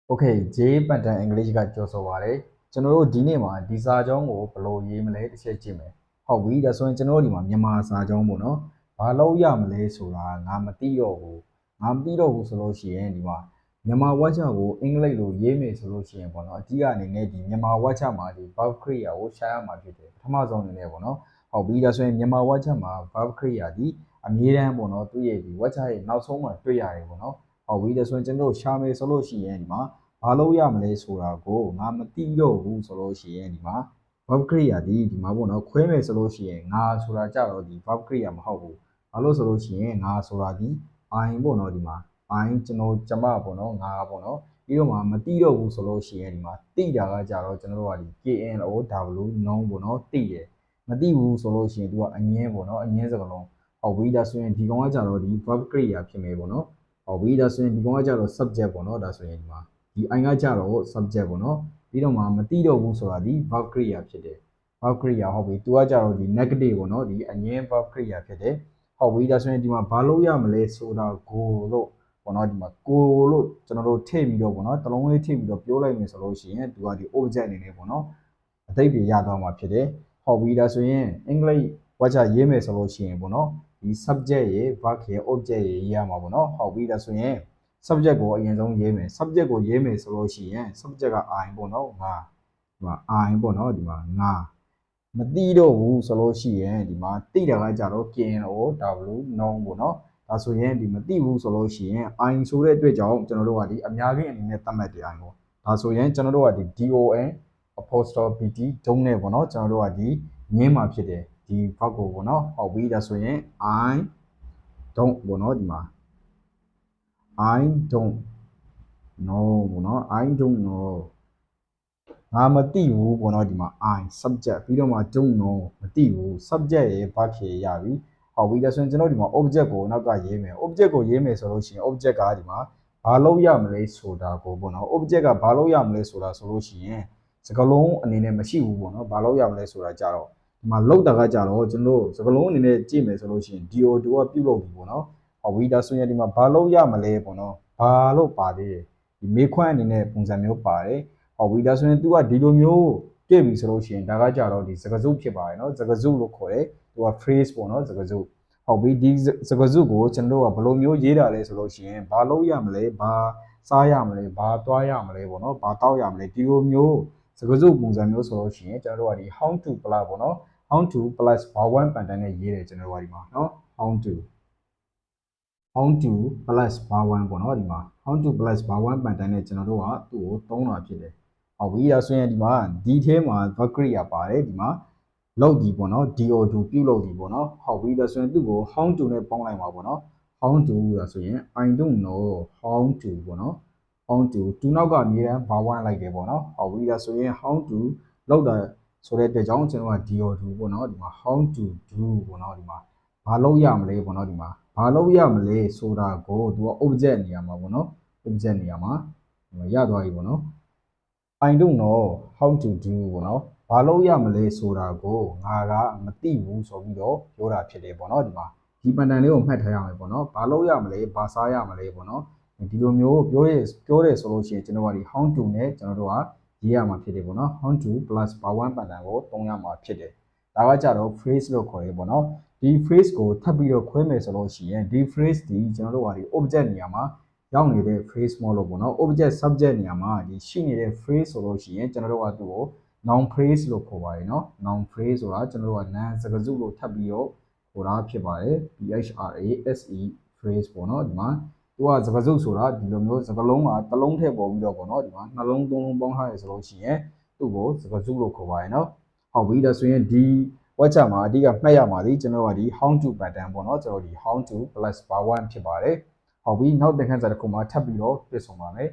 Okay, J pattern English ကကြော်ဆိုပါတယ်ကျွန်တော်တို့ဒီနေ့မှာဒီစာကြောင်းကိုဘယ်လိုရေးမလဲတစ်ချက်ကြည့်မယ်ဟုတ်ပြီဒါဆိုရင်ကျွန်တော်တို့ဒီမှာမြန်မာစာကြောင်းပေါ့နော်ဘာလို့ရမလဲဆိုတာငါမသိတော့ဘူးဆိုလို့ရှိရင်ဒီမှာမြန်မာဝါချကိုအင်္ဂလိပ်လိုရေးမယ်ဆိုလို့ရှိရင်ပေါ့နော်အကြီးအနေနဲ့ဒီမြန်မာဝါချမှာဒီ verb ခရိယာကိုရှာရမှာဖြစ်တယ်ပထမဆုံးအနေနဲ့ပေါ့နော်ဟုတ်ပြီဒါဆိုရင်မြန်မာဝါချမှာ verb ခရိယာဒီအမြဲတမ်းပေါ့နော်သူ့ရဲ့ဒီဝါချရဲ့နောက်ဆုံးမှာတွေ့ရတယ်ပေါ့နော်ဟုတ်ပြီဒါဆိုရင်ကျွန်တော်တို့ရှာမယ်ဆိုလို့ရှိရင်ဒီမှာဘာလို့ရမလဲဆိုတာကိုငါမသိတော့ဘူးဆိုလို့ရှိရင်ဒီမှာ verb ခရိယာဒီမှာပေါ့နော်ခွဲမယ်ဆိုလို့ရှိရင်ငါဆိုတာကြတော့ဒီ verb ခရိယာမဟုတ်ဘူးဘာလို့ဆိုလို့ရှိရင်ငါဆိုတာဒီ I ပေါ့နော်ဒီမှာ I ကျွန်တော်ကျမပေါ့နော်ငါပေါ့နော်ပြီးတော့မှမသိတော့ဘူးဆိုလို့ရှိရင်ဒီမှာသိတာကကြတော့ကျွန်တော်တို့ကဒီ KNOW known ပေါ့နော်သိတယ်မသိဘူးဆိုလို့ရှိရင်သူကအငင်းပေါ့နော်အငင်းစကားလုံးဟုတ်ပြီဒါဆိုရင်ဒီကောင်ကကြတော့ဒီ verb ခရိယာဖြစ်မယ်ပေါ့နော်ဟုတ်ပြီဒါဆိုရင်ဒီကောင်ကကြတော့ subject ပေါ့နော်ဒါဆိုရင်ဒီမှာဒီ I ကကြတော့ subject ပေါ့နော်ပြီးတော့မှမသိတော့ဘူးဆိုတာဒီ verb ခရိယာဖြစ်တယ် verb ခရိယာဟုတ်ပြီသူကကြတော့ဒီ negative ပေါ့နော်ဒီအငင်း verb ခရိယာဖြစ်တယ်ဟုတ်ပြီဒါဆိုရင်ဒီမှာဘာလို့ရမလဲဆိုတာကိုလို့ပေါ့နော်ဒီမှာကိုလို့ကျွန်တော်တို့ထည့်ပြီးတော့ပေါ့နော်တလုံးလေးထည့်ပြီးတော့ပြောလိုက်မယ်ဆိုလို့ရှိရင်သူကဒီ object အနေနဲ့ပေါ့နော်အတိတ်တွေရသွားမှာဖြစ်တယ်ဟုတ်ပြီဒါဆိုရင်အင်္ဂလိပ်ဝါချရေးမယ်ဆိုလို့ရှိရင်ပေါ့နော်ဒီ subject ရဲ့ verb ရဲ့ object ရဲ့ရေးရမှာပေါ့နော်ဟုတ်ပြီဒါဆိုရင် subject ကိုအရင်ဆုံးရေးမယ် subject ကိုရေးမယ်ဆိုလို့ရှိရင် subject က I ပေါ့နော်ငါဒီမှာ I ပေါ့နော်ဒီမှာငါမသိတော့ဘူးဆိုလို့ရှိရင်ဒီမှာသိတာကကြတော့ KNOW known ပေါ့နော်ဒါဆိုရင်ဒီမသိဘူးဆိုလို့ရှိရင် I ဆိုတဲ့အတွက်ကြောင့်ကျွန်တော်တို့ကဒီအများကြီးအနေနဲ့သတ်မှတ်တယ် I ပေါ့ဒါဆိုရင်ကျွန်တော်တို့ကဒီ DON apostrophe D ဒုံးနဲ့ပေါ့နော်ကျွန်တော်တို့ကဒီငင်းမှာဖြစ်တယ်ဒီ verb ကိုပေါ့နော်ဟုတ်ပြီဒါဆိုရင် I don't ပေါ့နော်ဒီမှာ I don't know ပေါ့နော် I don't know ငါမသိဘူးပေါ့နော်ဒီမှာ I subject ပြီးတော့မှ don't know မသိဘူး subject ရဲ့ verb ရရပြီဟုတ်ပြီဒါဆိုရင်ကျွန်တော်ဒီမှာ object ကိုနောက်ကရေးမယ် object ကိုရေးမယ်ဆိုလို့ရှိရင် object ကဒီမှာဘာလို့ရမလဲဆိုတာကိုပေါ့နော် object ကဘာလို့ရမလဲဆိုတာဆိုလို့ရှိရင်စကားလုံးအနေနဲ့မရှိဘူးပေါ့နော်ဘာလို့ရမလဲဆိုတာကြတော့ဒီမှာလောက်တာကကြတော့ကျွန်တော်စကားလုံးအနေနဲ့ကြည့်မယ်ဆိုလို့ရှိရင် DO2 ကပြုတ်လို့ပြီပေါ့နော်ဟုတ်ပြီဒါဆိုရင်ဒီမှာဘာလို့ရမလဲပေါ့နော်ဘာလို့ပါသေးတယ်ဒီမေးခွန်းအနေနဲ့ပုံစံမျိုးပါတယ်ဟုတ်ပြီဒါဆိုရင် तू ကဒီလိုမျိုးတွေ့ပြီဆိုလို့ရှိရင်ဒါကကြတော့ဒီစကားစုဖြစ်ပါတယ်เนาะစကားစုလို့ခေါ်တယ် तू က phrase ပေါ့เนาะစကားစုဟုတ်ပြီဒီစကားစုကိုကျွန်တော်တို့ကဘယ်လိုမျိုးရေးတာလဲဆိုလို့ရှိရင်ဘာလို့ရမလဲဘာစားရမလဲဘာသွားရမလဲပေါ့เนาะဘာတောက်ရမလဲဒီလိုမျိုးစကားစုပုံစံမျိုးဆိုလို့ရှိရင်ကျွန်တော်တို့ကဒီ how to plus ပေါ့เนาะ how to plus verb ပန်တန်နဲ့ရေးတယ်ကျွန်တော်တို့ကဒီမှာเนาะhow to plus verb ပေါ့เนาะဒီမှာ how to plus verb ပန်တန်နဲ့ကျွန်တော်တို့ကသူ့ကိုသုံးတာဖြစ်တယ်ဟုတ်ပြီဒါဆိုရင်ဒီမှာဒီထဲမှာ verb ကရိယာပါတယ်ဒီမှာလောက်ဒီပေါ့နော် DO2 ပြုတ်လောက်ဒီပေါ့နော်ဟုတ်ပြီဒါဆိုရင်သူ့ကို how to နဲ့ပေါင်းလိုက်ပါပေါ့နော် how to ဒါဆိုရင် I don't know how to ပေါ့နော် how to နောက်ကအမြဲတမ်း verb လိုက်တယ်ပေါ့နော်ဟုတ်ပြီဒါဆိုရင် how to လောက်တာဆိုတဲ့အတွက်ကြောင့်ကျွန်တော်က DO2 ပေါ့နော်ဒီမှာ how to do ပေါ့နော်ဒီမှာဘာလုပ်ရမလဲပေါ့နော်ဒီမှာဘာလုပ်ရမလဲဆိုတာကိုသူက object နေရာမှာပေါ့နော် object နေရာမှာရသွားပြီပေါ့နော်I don't know how to do ပေါ့နော်ဘာလို့ရမလဲဆိုတာကိုငါကမသိဘူးဆိုပြီးတော့ပြောတာဖြစ်တယ်ပေါ့နော်ဒီမှာဒီပန်တန်လေးကိုမှတ်ထားရမယ်ပေါ့နော်ဘာလို့ရမလဲဘာစားရမလဲပေါ့နော်ဒီလိုမျိုးပြောတယ်ဆိုလို့ရှိရင်ကျွန်တော်ကဒီ how to နဲ့ကျွန်တော်တို့ကရေးရမှာဖြစ်တယ်ပေါ့နော် how to plus verb ပန်တန်ကိုသုံးရမှာဖြစ်တယ်ဒါကကြတော့ phrase လို့ခေါ်တယ်ပေါ့နော်ဒီ phrase ကိုထပ်ပြီးတော့ခွဲမယ်ဆိုလို့ရှိရင်ဒီ phrase ဒီကျွန်တော်တို့ကဒီ object နေရာမှာရောက်နေတဲ့ phrase မလို့ပေါ့နော် object subject နေရာမှာဒီရှိနေတဲ့ phrase ဆိုလို့ရှိရင်ကျွန်တော်တို့ကသူ့ကို noun phrase လို့ခေါ်ပါတယ်เนาะ noun phrase ဆိုတာကျွန်တော်တို့က noun စကားစုလို့ထပ်ပြီးတော့ခေါ်တာဖြစ်ပါတယ် PHRASE phrase ပေါ့เนาะဒီမှာသူကစကားစုဆိုတာဒီလိုမျိုးစကားလုံးကတစ်လုံးထည့်ပေါ်ပြီးတော့ပေါ့เนาะဒီမှာနှလုံးသုံးလုံးပေါင်းထားရဆိုလို့ရှိရင်သူ့ကိုစကားစုလို့ခေါ်ပါတယ်เนาะဟုတ်ပြီဒါဆိုရင်ဒီဝက်ချမှာအဓိကမှတ်ရမှာဒီကျွန်တော်တို့ကဒီ how to pattern ပေါ့เนาะကျွန်တော်ဒီ how to plus verb ဖြစ်ပါတယ်ဟုတ်ပြီနောက်သင်ခန်းစာတစ်ခုမှာထပ်ပြီးတော့ပြည့်စုံပါမယ်